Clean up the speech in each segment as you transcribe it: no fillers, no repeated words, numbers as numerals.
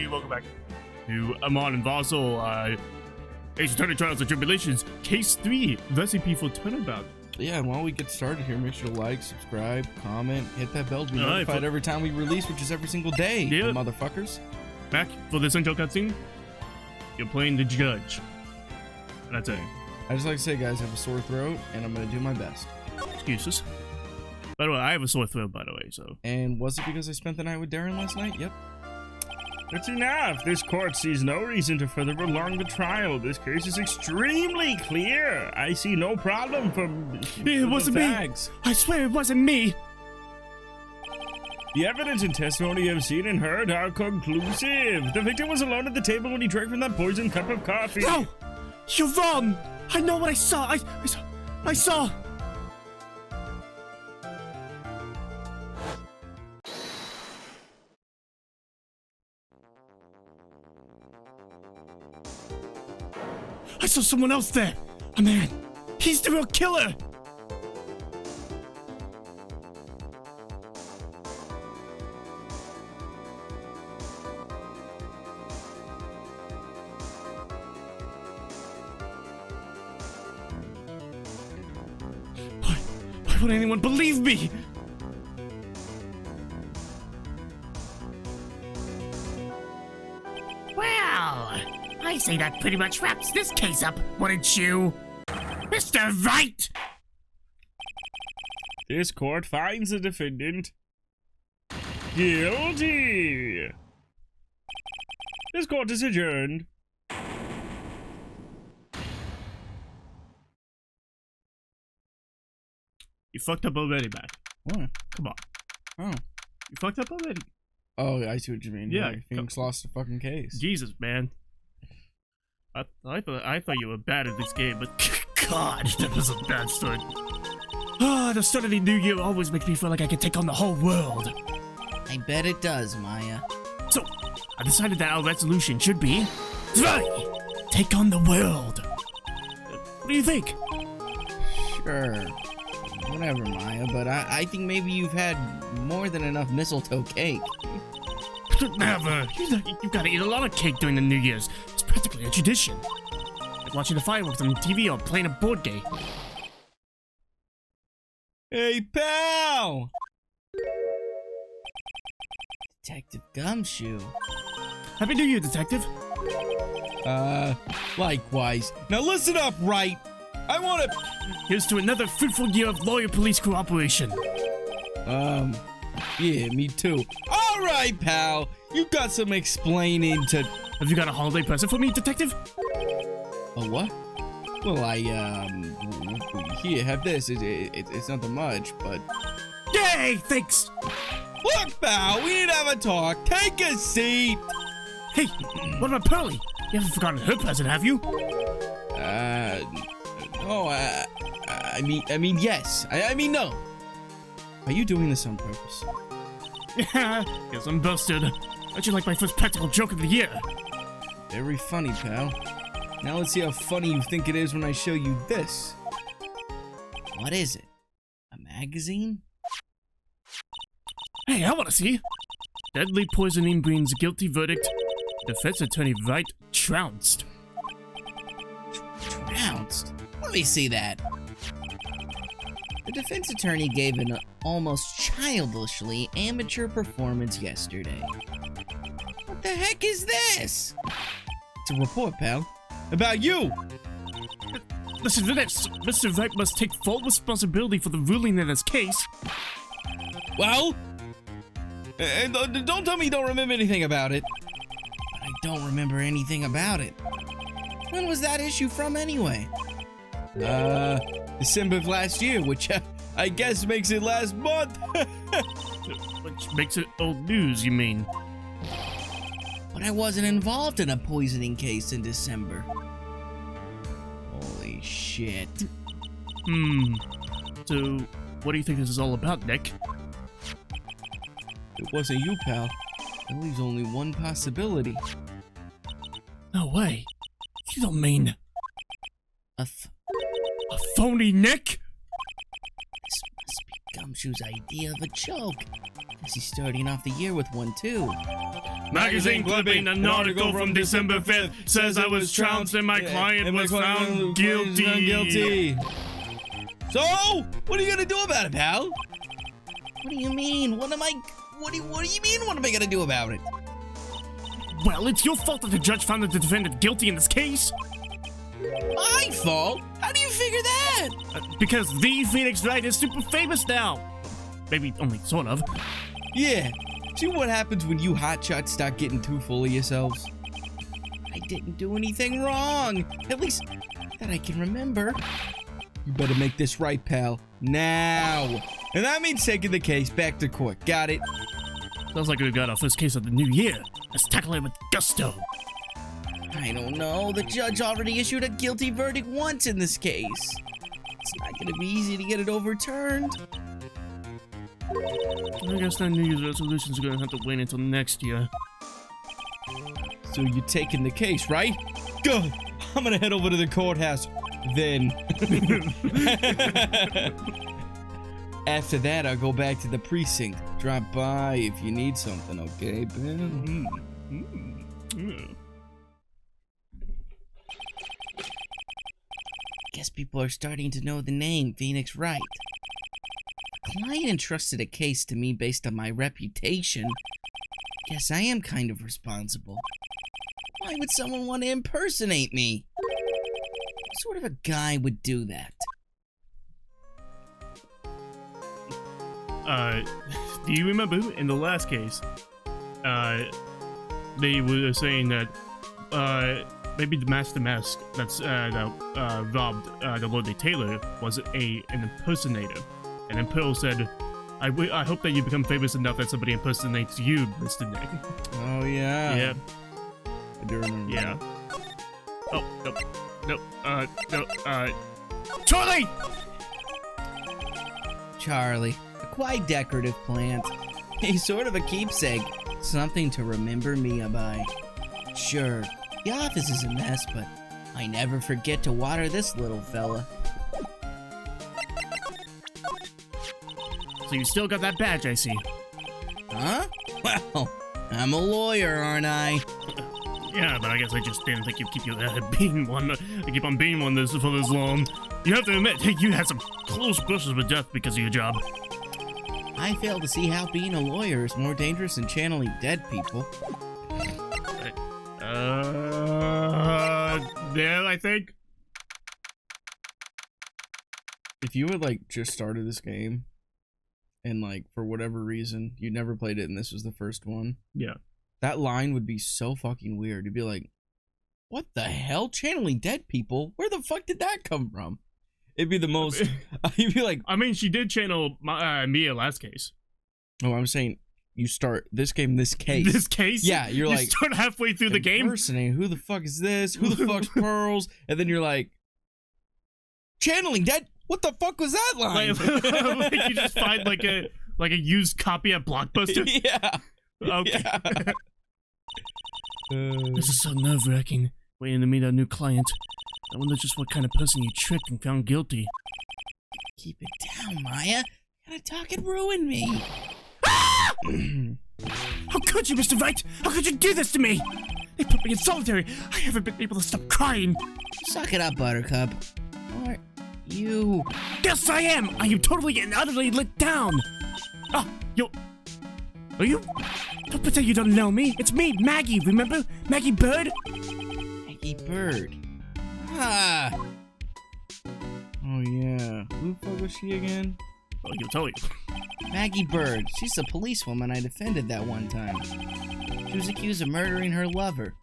Welcome back to Amon and Vassal. Ace Attorney Trials and Tribulations, Case 3, Recipe for Turnabout. Yeah, while we get started here, make sure to like, subscribe, comment, hit that bell to be notified every time we release, which is every single day, motherfuckers. Mack, for this intro cutscene, you're playing the judge. And that's it. I just like to say, guys, I have a sore throat, and I'm going to do my best. Excuses. By the way, I have a sore throat, by the way, so. And was it because I spent the night with Darren last night? Yep. That's enough. This court sees no reason to further prolong the trial. This case is extremely clear. I see no problem from it wasn't me. I swear it wasn't me. The evidence and testimony you have seen and heard are conclusive. The victim was alone at the table when he drank from that poisoned cup of coffee. No! You're wrong! I know what I saw. I saw. I saw someone else there. A man. He's the real killer. Why would anyone believe me? Well, I say that pretty much wraps this case up, wouldn't you? Mr. Right! This court finds the defendant guilty. This court is adjourned. You fucked up already, Matt. What? Come on. Oh. You fucked up already. Oh, I see what you mean. Yeah. Phoenix lost the fucking case. Jesus, man. I thought you were bad at this game, but God, that was a bad start. The start of the new year always makes me feel like I can take on the whole world. I bet it does, Maya. So, I decided that our resolution should be 3. Take on the world. What do you think? Sure. Whatever, Maya, but I think maybe you've had more than enough mistletoe cake. Never. You've got to eat a lot of cake during the New Year's. It's practically a tradition. Like watching the fireworks on TV or playing a board game. Hey, pal! Detective Gumshoe. Happy New Year, Detective. Likewise. Now listen up, right? I wanna... Here's to another fruitful year of loyal police cooperation. Yeah, me too. Alright, pal. You got some explaining to... Have you got a holiday present for me, Detective? A what? Well, here, have this. It's nothing much, but... Yay, thanks! Look, pal, we need to have a talk. Take a seat. Hey, what about Pearly? You haven't forgotten her present, have you? No, I mean, yes. I mean, no. Are you doing this on purpose? Yeah, guess I'm busted. How'd you like my first practical joke of the year? Very funny, pal. Now let's see how funny you think it is when I show you this. What is it? A magazine? Hey, I wanna see. Deadly poisoning brings guilty verdict. Defense attorney Wright trounced. Trounced? Let me see that. The defense attorney gave an almost childishly amateur performance yesterday. What the heck is this? It's a report, pal. About you! Listen to this. Mr. Wright must take full responsibility for the ruling in his case. Well? And don't tell me you don't remember anything about it. But I don't remember anything about it. When was that issue from anyway? December of last year, which I guess makes it last month. Which makes it old news, you mean? But I wasn't involved in a poisoning case in December. Holy shit. So, what do you think this is all about, Nick? It wasn't you, pal. There leaves only one possibility. No way. You don't mean... A phony Nick? Gumshoe's idea of a joke. Guess he's starting off the year with one, too. Magazine clipping, an article from December 5th says I was trounced and my client was found guilty. So, what are you gonna do about it, pal? What do you mean? What do you mean? What am I gonna do about it? Well, it's your fault that the judge found the defendant guilty in this case. My fault? How do you figure that? Because the Phoenix Wright is super famous now. Maybe only sort of. Yeah. See what happens when you hotshots start getting too full of yourselves? I didn't do anything wrong. At least that I can remember. You better make this right, pal. Now. And that means taking the case back to court. Got it? Sounds like we've got our first case of the new year. Let's tackle it with gusto. I don't know. The judge already issued a guilty verdict once in this case. It's not going to be easy to get it overturned. I guess that New Year's resolutions are going to have to wait until next year. So you're taking the case, right? Good. I'm gonna head over to the courthouse. Then. After that, I'll go back to the precinct. Drop by if you need something, okay, Ben? Guess people are starting to know the name Phoenix Wright. The client entrusted a case to me based on my reputation. Guess I am kind of responsible. Why would someone want to impersonate me? What sort of a guy would do that? Do you remember in the last case, they were saying that, maybe the Master Mask that robbed the Lord Taylor was an impersonator. And then Pearl said, I hope that you become famous enough that somebody impersonates you, Mr. Nick. Oh, yeah. Yeah. I do remember. Yeah. Oh, no, Charlie! Charlie, a quite decorative plant. He's sort of a keepsake, something to remember me by. Sure, the office is a mess, but I never forget to water this little fella. So you still got that badge, I see. Huh? Well, I'm a lawyer, aren't I? Yeah, but I guess I just didn't think you'd keep being one. Keep on being one for this long. You have to admit, you had some close brushes with death because of your job. I fail to see how being a lawyer is more dangerous than channeling dead people. There, I think. If you had, like, just started this game, and, like, for whatever reason, you never played it and this was the first one. Yeah. That line would be so fucking weird. You'd be like, what the hell? Channeling dead people? Where the fuck did that come from? It'd be the most... You'd be like... I mean, she did channel Mia last case. Oh, I'm saying you start this game, this case. This case? Yeah, you're like... You start halfway through the game? Impersonating. Who the fuck is this? Who the fuck's Pearls? And then you're like... Channeling dead? What the fuck was that line? Like you just find like a used copy at Blockbuster? Yeah. Okay. Yeah. This is so nerve-wracking, waiting to meet our new client. I wonder just what kind of person you tricked and found guilty. Keep it down, Maya. You're gonna talk and ruin me. How could you, Mr. Wright? How could you do this to me? They put me in solitary. I haven't been able to stop crying. Suck it up, Buttercup. Or you... Yes, I am! I am totally and utterly let down! Oh, are you? Don't pretend you don't know me. It's me, Maggie, remember? Maggie Bird? Maggie Bird. Ah! Oh, yeah. Who the fuck was she again? Oh, you'll tell you. Maggie Bird. She's the policewoman I defended that one time. She was accused of murdering her lover.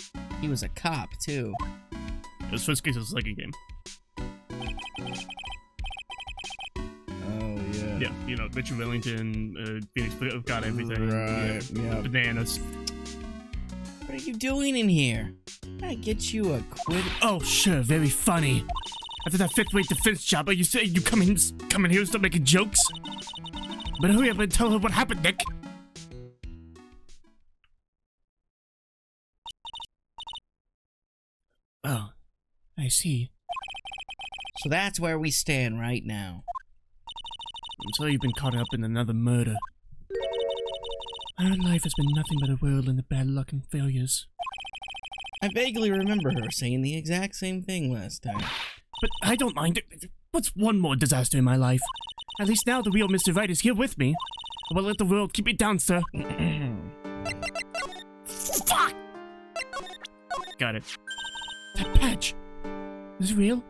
He was a cop, too. It was first case of the second game. Oh, yeah. Yeah, you know, Richard Wellington, Phoenix got everything. Right, yeah. What Bananas. are you doing in here? Can I get you a quid? Oh, sure, very funny. After that fifth-rate defense job, you say you come in here and start making jokes? But hurry up and tell her what happened, Nick. Oh, I see. So that's where we stand right now. I'm sorry you've been caught up in another murder. Our life has been nothing but a whirlwind of bad luck and failures. I vaguely remember her saying the exact same thing last time. But I don't mind it. What's one more disaster in my life? At least now the real Mr. Right is here with me. I will let the world keep me down, sir. Fuck! Got it. That patch. Is it real?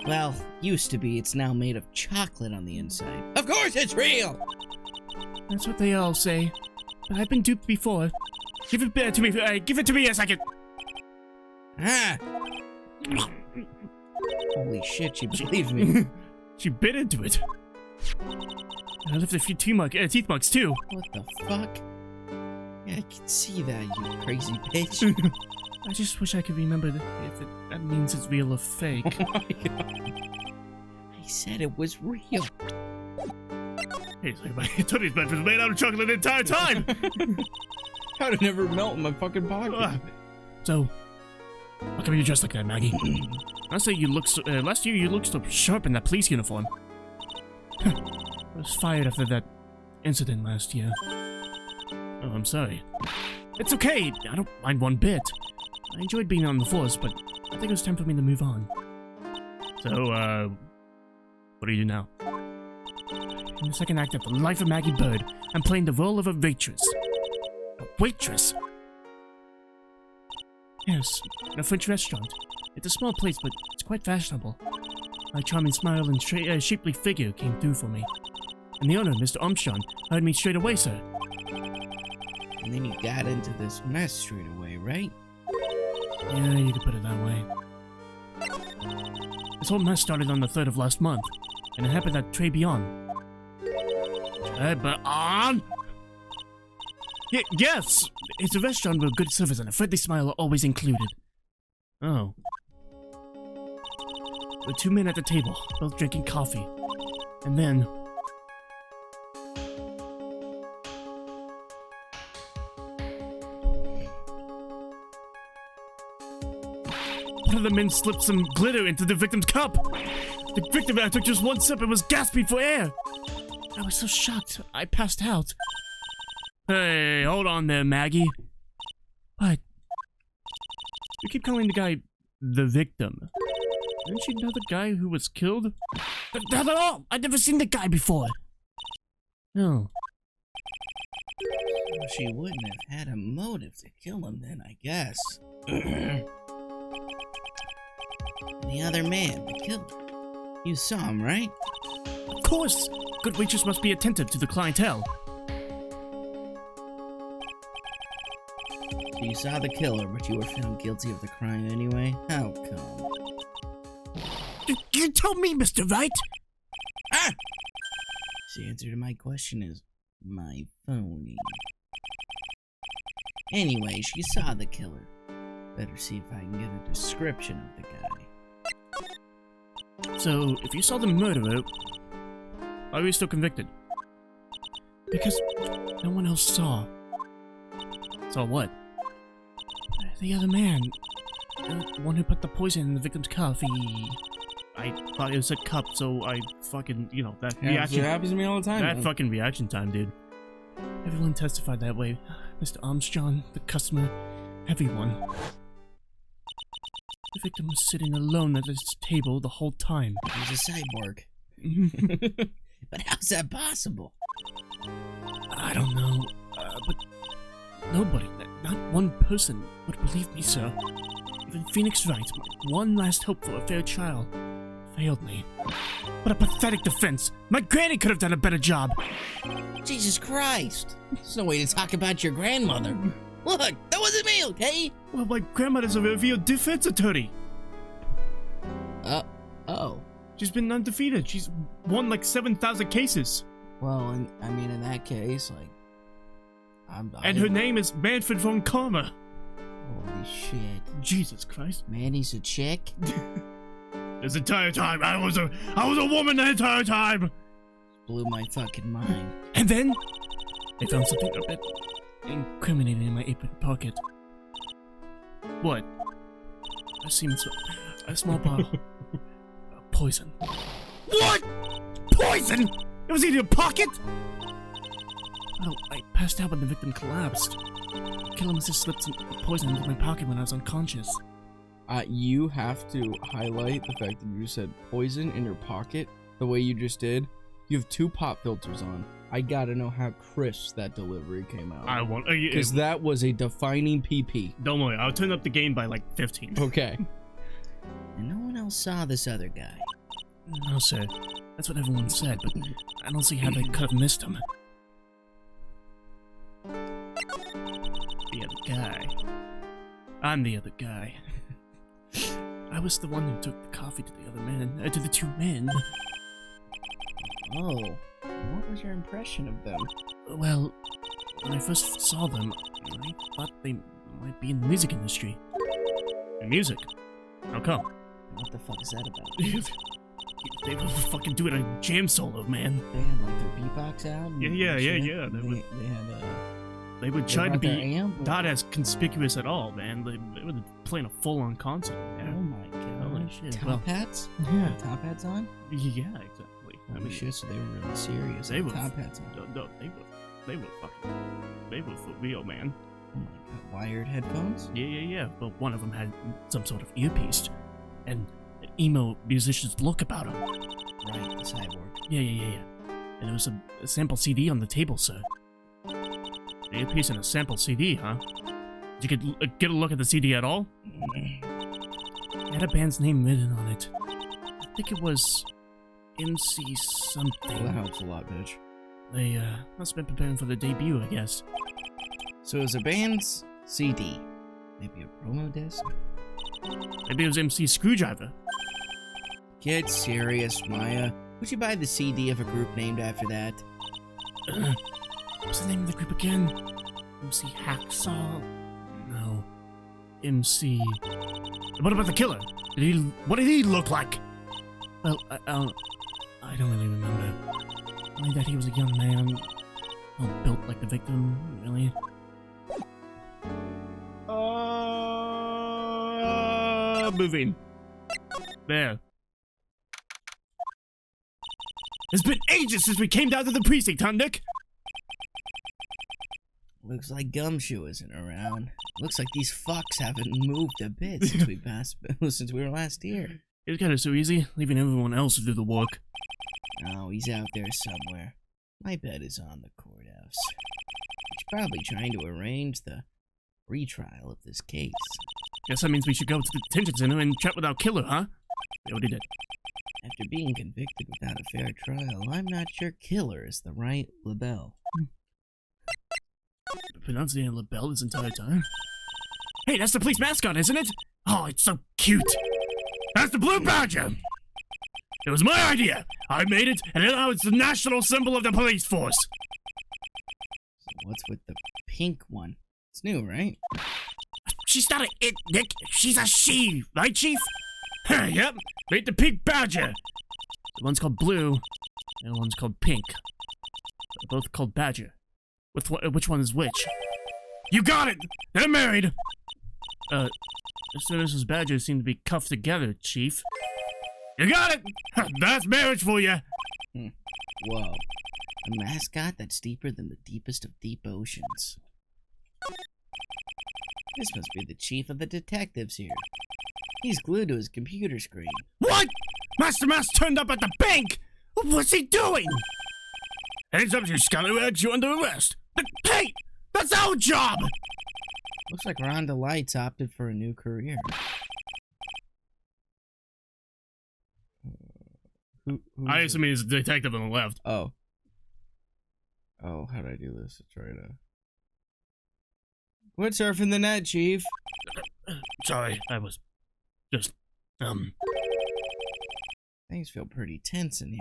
Well, used to be. It's now made of chocolate on the inside. Of course it's real! That's what they all say. But I've been duped before. Give it to me. Give it to me a second. Ah! Holy shit, she believes me. She bit into it. I left a few teeth marks too. What the fuck? Yeah, I can see that, you crazy bitch. I just wish I could remember if that means it's real or fake. Oh my god. I said it was real. Hey, it's like my Tony's bread was made out of chocolate the entire time! How'd it never melt in my fucking pocket? So, how come you're dressed like that, Maggie? Last year you looked so sharp in that police uniform. I was fired after that incident last year. Oh, I'm sorry. It's okay, I don't mind one bit. I enjoyed being on the force, but I think it was time for me to move on. So, what do you do now? In the second act of The Life of Maggie Bird, I'm playing the role of a waitress. A waitress? Yes, in a French restaurant. It's a small place, but it's quite fashionable. My charming smile and shapely figure came through for me. And the owner, Mr. Armstrong, hired me straight away, sir. And then you got into this mess straight away, right? Yeah, you could put it that way. This whole mess started on the 3rd of last month, and it happened at Tribulations. Yes! It's a restaurant with good service and a friendly smile are always included. Oh. The two men at the table, both drinking coffee. And then... one of the men slipped some glitter into the victim's cup. The victim took just one sip and was gasping for air. I was so shocked, I passed out. Hey, hold on there, Maggie. What? You keep calling the guy the victim. Didn't you know the guy who was killed? Not at all! I'd never seen the guy before. No. Well, she wouldn't have had a motive to kill him then, I guess. The other man, the killer. You saw him, right? Of course! Good waitress must be attentive to the clientele. So you saw the killer, but you were found guilty of the crime anyway? How come? You told me, Mr. Right! Ah! The answer to my question is my phony. Anyway, she saw the killer. Better see if I can get a description of the guy. So, if you saw the murderer, why were you still convicted? Because no one else saw. Saw what? The other man. The one who put the poison in the victim's coffee. I thought it was a cup, so I fucking, you know, that reaction. It happens to me all the time. That man. fucking reaction time, dude. Everyone testified that way. Mr. Armstrong, the customer, everyone. The victim was sitting alone at this table the whole time. He's a cyborg. But how's that possible? I don't know, but nobody, not one person, would believe me, sir. Even Phoenix Wright, my one last hope for a fair trial, failed me. What a pathetic defense! My granny could have done a better job! Jesus Christ! There's no way to talk about your grandmother. Look, that wasn't me, okay? Well, my grandmother's a revealed defense attorney! Oh. She's been undefeated. She's won like 7,000 cases. Well, I mean, in that case, like... And her name is Manfred von Karma. Holy shit. Jesus Christ. Manny's a chick? This entire time, I was a woman the entire time! Blew my fucking mind. And then, they found something a bit incriminating in my apron pocket. What? A small bottle. Poison. What? Poison? It was in your pocket? Well, I passed out when the victim collapsed. The killer must have slipped some poison into my pocket when I was unconscious. You have to highlight the fact that you said poison in your pocket the way you just did. You have 2 pop filters on. I gotta know how crisp that delivery came out. I want... Because that was a defining PP. Don't worry, I'll turn up the game by like 15. Okay. And no one else saw this other guy. No, sir. That's what everyone said, but I don't see how they could have missed him. The other guy. I'm the other guy. I was the one who took the coffee to the other men, to the 2 men. Oh, what was your impression of them? Well, when I first saw them, I thought they might be in the music industry. In music? How come? What the fuck is that about? They were fucking doing a jam solo, man. They had like their beatbox out? And Yeah. They would try to be not as conspicuous at all, man. They were playing a full-on concert. Oh Yeah. my god. Holy shit. Top Well, hats? yeah. Top hats on? Yeah, exactly. Holy shit, so they were really serious. They with were- top hats on. No, they were for real, man. Oh my god. Wired headphones? Yeah. But one of them had some sort of earpiece, and an emo musician's look about him. Right, the cyborg. Yeah. And there was a sample CD on the table, sir. An earpiece and a sample CD, huh? Did you get a look at the CD at all? It had a band's name written on it. I think it was MC Well, that something. helps a lot, bitch. They must have been preparing for their debut, I guess. So it was a band's CD. Maybe a promo disc? Maybe it was MC Screwdriver. Get serious, Maya. Would you buy the CD of a group named after that? What's the name of the group again? MC Hacksaw? No. MC... What about the killer? What did he look like? Well, I don't really remember. Only that he was a young man. All built like the victim, really. Moving. There. It's been ages since we came down to the precinct, huh, Nick? Looks like Gumshoe isn't around. Looks like these fucks haven't moved a bit since we were last here. It's kind of so easy, leaving everyone else to do the work. Oh, he's out there somewhere. My bet is on the courthouse. He's probably trying to arrange the retrial of this case. Guess that means we should go to the detention center and chat with our killer, huh? We already did. After being convicted without a fair trial, I'm not sure killer is the right label. Pronouncing LaBelle this entire time. Hey, that's the police mascot, isn't it? Oh, it's so cute. That's the Blue Badger. It was my idea. I made it, and now it's the national symbol of the police force. So what's with the pink one? It's new, right? She's not a it, Nick. She's a she, right, Chief? Yep. Made the pink badger. The one's called Blue, and the one's called Pink. They're both called Badger. Which one is which? You got it! They're married! As soon as his badgers seem to be cuffed together, Chief. You got it! That's marriage for you! Whoa. A mascot that's deeper than the deepest of deep oceans. This must be the chief of the detectives here. He's glued to his computer screen. What? Master Mass turned up at the bank! What's he doing? Hands up, you scallywags, you're under arrest. Hey! That's our job! Looks like Rhonda Lights opted for a new career. I assume he's the detective on the left. Oh. Oh, how do I do this? Let's try to... Quit surfing the net, Chief. Sorry, I was just, Things feel pretty tense in here.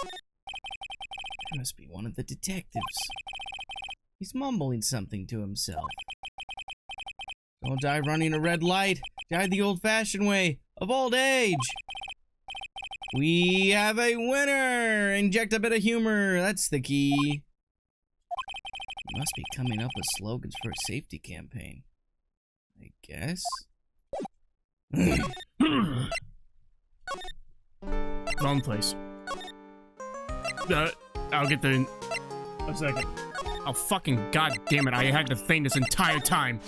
That must be one of the detectives. He's mumbling something to himself. Don't die running a red light. Die the old-fashioned way of old age. We have a winner! Inject a bit of humor. That's the key. He must be coming up with slogans for a safety campaign. I guess? Wrong place. I'll get the... A second. Oh, fucking goddamn it, I had to feign this entire time.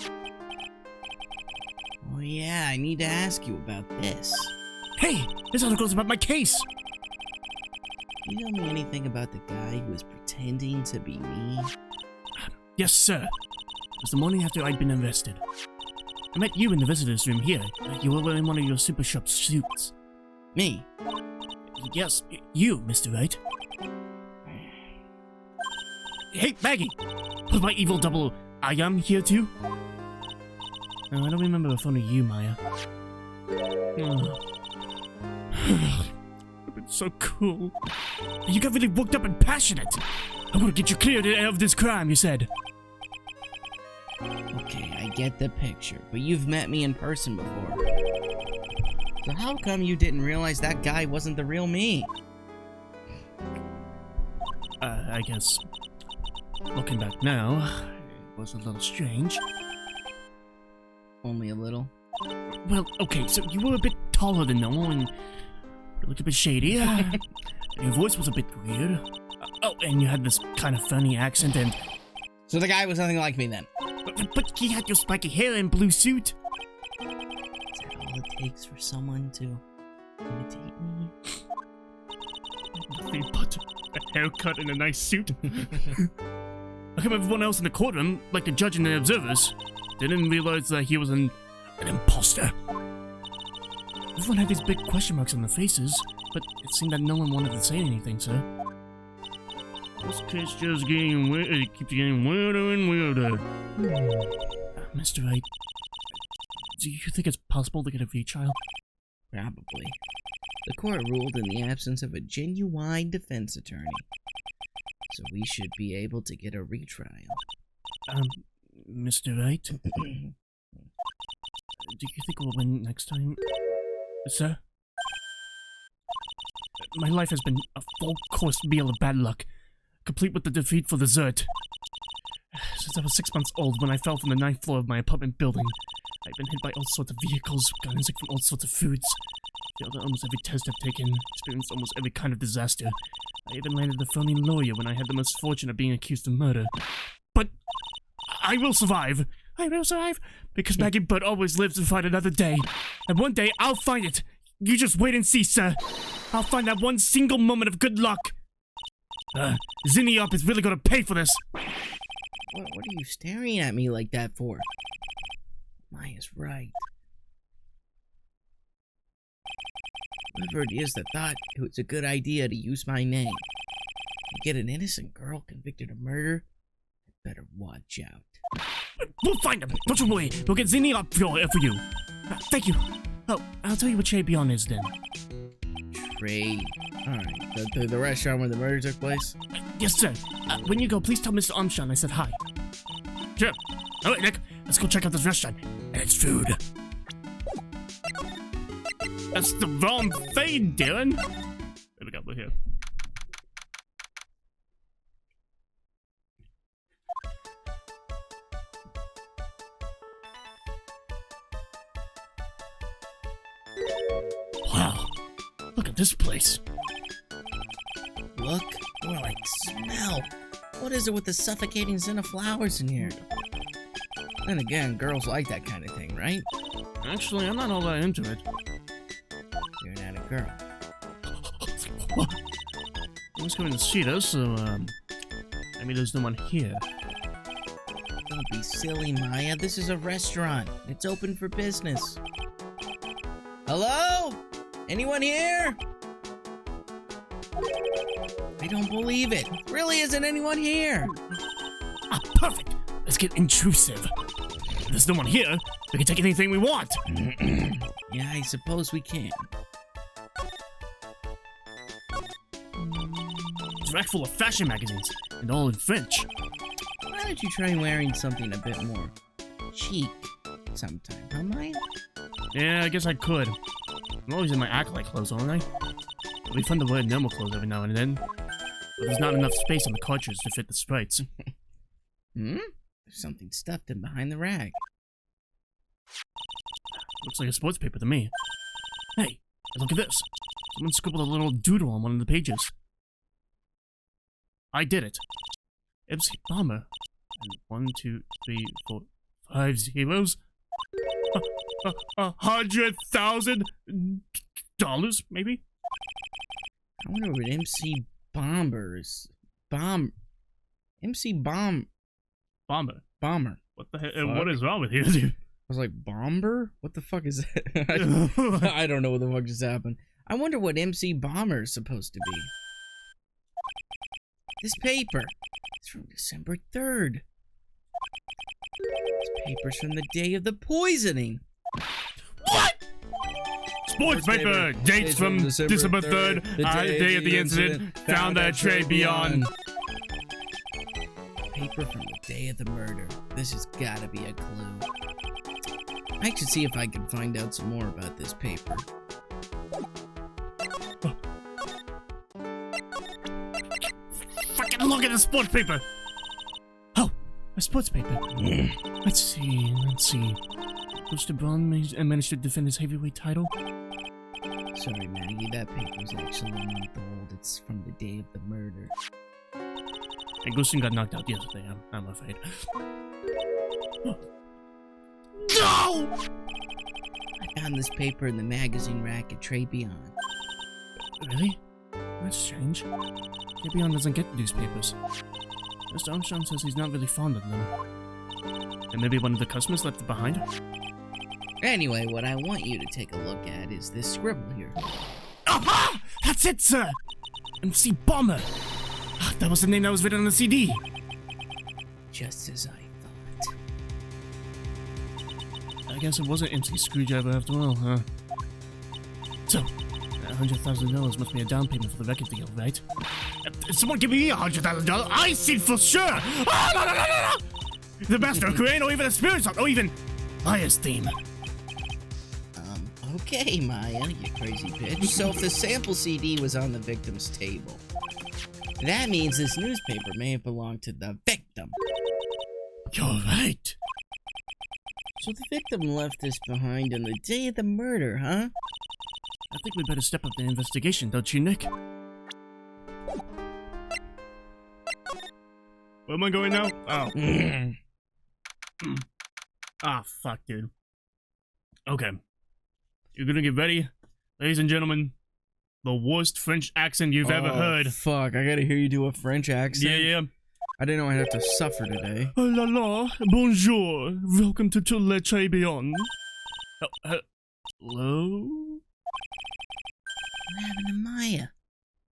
Oh yeah, I need to ask you about this. Hey, this article's about my case. Can you tell me anything about the guy who was pretending to be me? Yes, sir. It was the morning after I'd been arrested. I met you in the visitor's room here. You were wearing one of your super sharp suits. Me? Yes, you, Mr. Wright. Hey, Maggie! Was my evil double I am here too? No, I don't remember a phone of you, Maya. Oh. You've been so cool. You got really worked up and passionate. I want to get you cleared of this crime, you said. Okay, I get the picture, but you've met me in person before. So how come you didn't realize that guy wasn't the real me? I guess... Looking back now, it was a little strange. Only a little? Well, okay, so you were a bit taller than normal and you looked a bit shady. And your voice was a bit weird. Oh, and you had this kind of funny accent and... So the guy was nothing like me then? But he had your spiky hair and blue suit. Is that all it takes for someone to imitate me? Nothing but a haircut and a nice suit. How come everyone else in the courtroom, like the judge and the observers, didn't realize that he was an imposter? Everyone had these big question marks on their faces, but it seemed that no one wanted to say anything, sir. This case just getting weird. It keeps getting weirder and weirder. Mr. Wright, do you think it's possible to get a retrial? Probably. The court ruled in the absence of a genuine defense attorney. So we should be able to get a retrial. Mr. Wright? Do you think we'll win next time, sir? My life has been a full-course meal of bad luck, complete with the defeat for dessert. Since I was 6 months old when I fell from the 9th floor of my apartment building, I've been hit by all sorts of vehicles, gotten sick from all sorts of foods, failed at almost every test I've taken, experienced almost every kind of disaster. I even landed a phony lawyer when I had the misfortune of being accused of murder. But I will survive. I will survive. Because Maggie Butt always lives to fight another day. And one day I'll find it. You just wait and see, sir. I'll find that one single moment of good luck. Zinni Up is really gonna pay for this. What are you staring at me like that for? Maya's right. Whoever it is that thought it was a good idea to use my name to get an innocent girl convicted of murder, better watch out. We'll find him. Don't you worry. We'll get Zinni Up for you. Thank you. Oh, I'll tell you what Trade Beyond is then. Trade. Alright. The restaurant where the murder took place? Yes, sir. When you go, please tell Mr. Armstrong I said hi. Sure. Alright, Nick. Let's go check out this restaurant. And its food. That's the wrong fade, Darren. There we go. We're here. Wow. Look at this place. Look, more like smell. What is it with the suffocating scent of flowers in here? Then again, girls like that kind of thing, right? Actually, I'm not all that into it. You're not a girl. What? No one's coming to see us, so, maybe there's no one here. Don't be silly, Maya. This is a restaurant. It's open for business. Hello? Anyone here? I don't believe it. Really isn't anyone here. Ah, perfect. Let's get intrusive. If there's no one here, we can take anything we want. Yeah, I suppose we can. It's a rack full of fashion magazines, and all in French. Why don't you try wearing something a bit more chic sometime, huh, Maya? Yeah, I guess I could. I'm always in my acolyte clothes, aren't I? It'll be fun to wear normal clothes every now and then. But there's not enough space on the cartridge to fit the sprites. There's something stuffed in behind the rag. Looks like a sports paper to me. Hey, look at this. Someone scribbled a little doodle on one of the pages. I did it. MC Bomber. And 1, 2, 3, 4, 5 zeros. $100,000, maybe? I wonder what MC Bombers. MC Bomber. Bomber. What the hell? Fuck. What is wrong with you, dude? I was like, Bomber? What the fuck is that? I don't know what the fuck just happened. I wonder what MC Bomber is supposed to be. This paper is from December 3rd. This paper's from the day of the poisoning. What? Sports paper! Dates from December 3rd, the day of the incident, found at Tribulations. Paper from the day of the murder. This has gotta be a clue. I should see if I can find out some more about this paper. Fucking look at the sports paper! Oh, a sports paper. Let's see. Coach Braun managed to defend his heavyweight title. Sorry, Maggie, that paper's actually a month old. It's from the day of the murder. And Gustin got knocked out yesterday, I'm afraid. No! I found this paper in the magazine rack at Tribulations. Really? That's strange. Tribulations doesn't get newspapers. Mr. Armstrong says he's not really fond of them. And maybe one of the customers left it behind? Anyway, what I want you to take a look at is this scribble here. Aha! That's it, sir! MC Bomber! That was the name that was written on the CD. Just as I thought. I guess it wasn't MC Screwdriver after all, huh? So, $100,000 must be a down payment for the record deal, right? Someone give me $100,000! I see for sure! Oh, no! The Master Crane, or even a Spirit Song, or even Maya's theme. Okay, Maya, you crazy bitch. So if the sample CD was on the victim's table, that means this newspaper may have belonged to the victim. You're right. So the victim left this behind on the day of the murder, huh? I think we better step up the investigation, don't you, Nick? Where am I going now? Oh. Ah, fuck, dude. Okay. You're gonna get ready? Ladies and gentlemen, the worst French accent you've ever heard. Fuck, I gotta hear you do a French accent. Yeah. I didn't know I'd have to suffer today. Oh la la, bonjour. Welcome to Le Tribulations. Hello? What happened to Maya?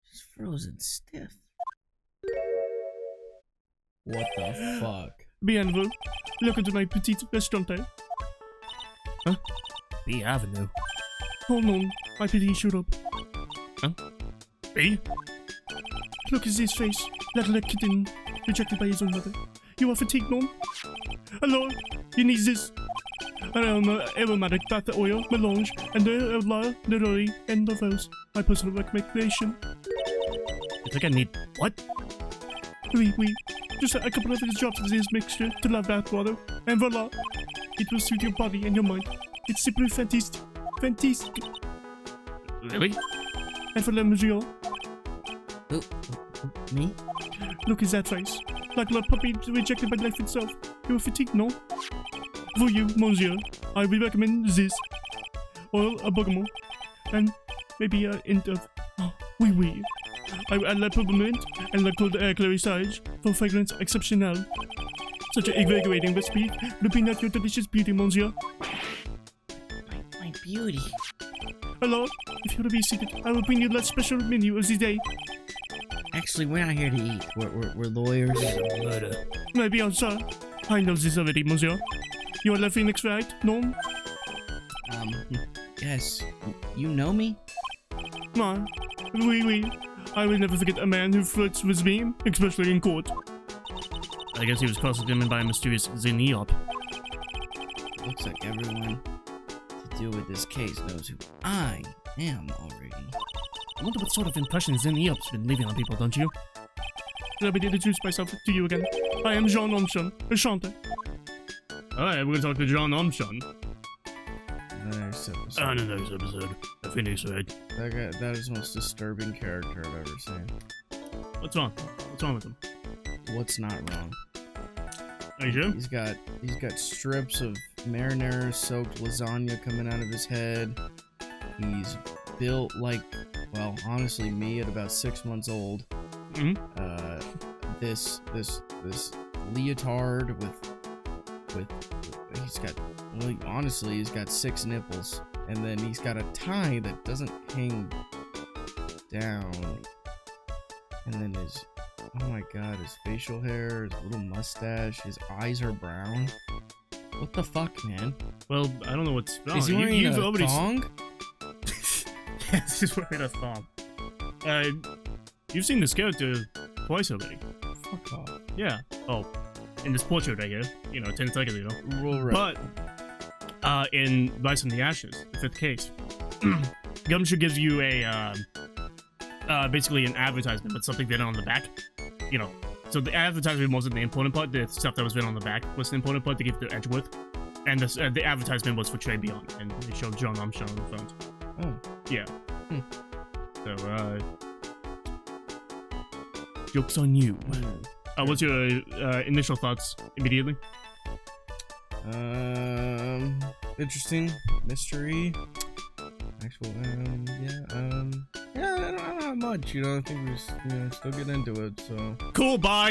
She's frozen stiff. What the fuck? Bienvenue. Welcome to my petite restaurant. Huh? B Avenue. Hold on, my pity showed up. Huh? B? Look at his face, like a kitten, rejected by his own mother. You are fatigued, no? Alors, you need this. Aromatic bath oil, melange, and the literary and the verse. My personal recommendation. You think I need what? Oui. Just a couple of these drops of this mixture to love bath water, and voila! It will suit your body and your mind. It's simply fantastic. Really? And for la mesure. Me? Look at that face. Like a puppy rejected by life itself. You are fatigued, no? For you, monsieur, I will recommend this. Oil a bergamot. And maybe a hint of... Oh, oui. I will add la peppermint and la cold éclairage for fragrance exceptional. Such an invigorating recipe. Looking at your delicious beauty, monsieur. My beauty. Hello, if you want to be seated, I will bring you the special menu of the day. Actually, we're not here to eat. We're lawyers. Murder. Maybe I'm sorry. I know this already, monsieur. You are La Phoenix, right? No? Yes. You know me? Oui. I will never forget a man who flirts with me, especially in court. I guess he was cross-examined by a mysterious Xeniop. Looks like everyone to deal with this case knows who I am already. I wonder what sort of impression Xeniop's been leaving on people, don't you? Let me introduce myself to you again. I am Jean Armstrong, a chanter. Alright, we're gonna talk to Jean Armstrong. Nice episode. On another episode. The Phoenix, right? That is the most disturbing character I've ever seen. What's wrong? What's wrong with him? What's not wrong? Are you sure? He's got strips of marinara soaked lasagna coming out of his head. He's built like, well, honestly, me at about 6 months old. Mm-hmm. This leotard with he's got, well, honestly, he's got 6 nipples, and then he's got a tie that doesn't hang down, and then his, oh my god, his facial hair, his little mustache, his eyes are brown. What the fuck, man? Well, I don't know what's wrong. Is he wearing You've a already thong? Yes, he's wearing a thong. You've seen this character twice already. Fuck off. Yeah. Oh, in this portrait right here, 10 seconds ago. Roll right. But in Rise from the Ashes, the 5th case, Gumshoe gives you a basically an advertisement with something written on the back. So the advertisement wasn't the important part. The stuff that was written on the back was the important part to give the edge width. And the advertisement was for Trade Beyond, and they showed John Armstrong on the front. Oh. Yeah. So, joke's on you. What's your initial thoughts immediately? Interesting. Mystery. Actual, yeah, I don't have much, I think we're still get into it, so. Cool, bye!